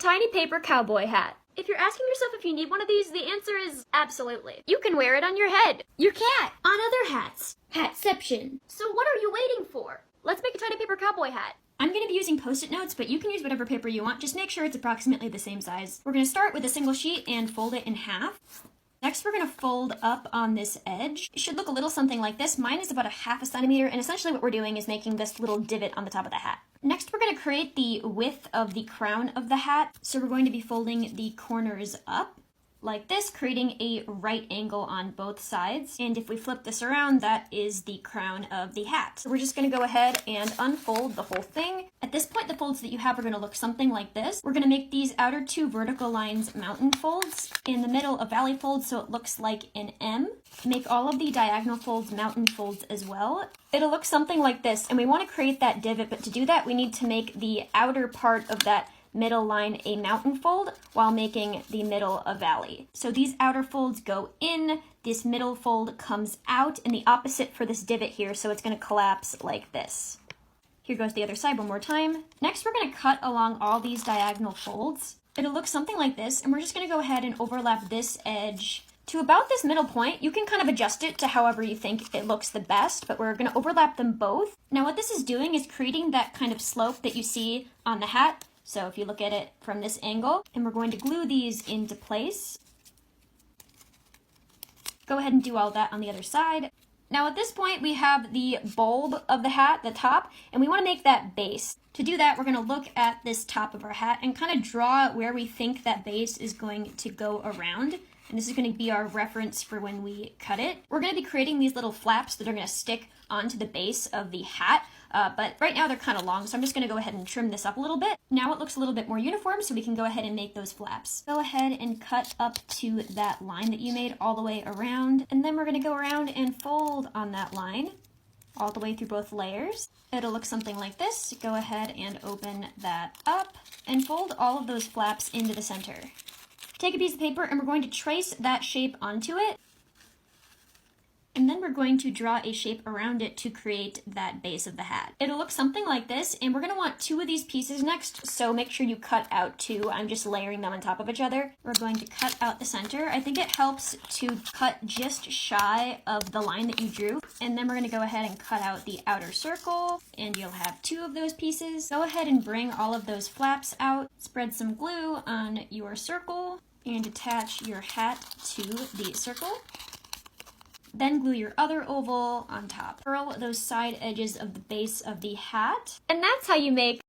tiny paper cowboy hat. If you're asking yourself if you need one of these, the answer is absolutely. You can wear it on your head, your cat, on other hats. Hatception. So what are you waiting for? Let's make a tiny paper cowboy hat. I'm going to be using Post-it notes, but you can use whatever paper you want. Just make sure it's approximately the same size. We're going to start with a single sheet and fold it in half. Next, we're going to fold up on this edge. It should look a little something like this. Mine is about a ½ centimeter, and essentially what we're doing is making this little divot on the top of the hat. Next, we're going to create the width of the crown of the hat. So we're going to be folding the corners up like this, creating a right angle on both sides. And if we flip this around, that is the crown of the hat. So we're just going to go ahead and unfold the whole thing. At this point, the folds that you have are going to look something like this. We're going to make these outer two vertical lines mountain folds, in the middle a valley fold so it looks like an M. Make all of the diagonal folds mountain folds as well. It'll look something like this, and we want to create that divot, but to do that, we need to make the outer part of that middle line a mountain fold while making the middle a valley. So these outer folds go in, this middle fold comes out, and the opposite for this divot here, so it's going to collapse like this. Here goes the other side one more time. Next, we're going to cut along all these diagonal folds. It'll look something like this, and we're just going to go ahead and overlap this edge to about this middle point. You can kind of adjust it to however you think it looks the best, but we're going to overlap them both. Now what this is doing is creating that kind of slope that you see on the hat. So if you look at it from this angle, and we're going to glue these into place. Go ahead and do all that on the other side. Now at this point, we have the bulb of the hat, the top, and we want to make that base. To do that, we're going to look at this top of our hat and kind of draw where we think that base is going to go around. And this is going to be our reference for when we cut it. We're going to be creating these little flaps that are going to stick onto the base of the hat. But right now they're kind of long, so I'm just going to go ahead and trim this up a little bit. Now it looks a little bit more uniform, so we can go ahead and make those flaps. Go ahead and cut up to that line that you made all the way around, and then we're going to go around and fold on that line all the way through both layers. It'll look something like this. Go ahead and open that up and fold all of those flaps into the center. Take a piece of paper and we're going to trace that shape onto it. And then we're going to draw a shape around it to create that base of the hat. It'll look something like this, and we're going to want 2 of these pieces next, so make sure you cut out 2. I'm just layering them on top of each other. We're going to cut out the center. I think it helps to cut just shy of the line that you drew. And then we're going to go ahead and cut out the outer circle, and you'll have 2 of those pieces. Go ahead and bring all of those flaps out. Spread some glue on your circle, and attach your hat to the circle. Then glue your other oval on top. Curl those side edges of the base of the hat. And that's how you make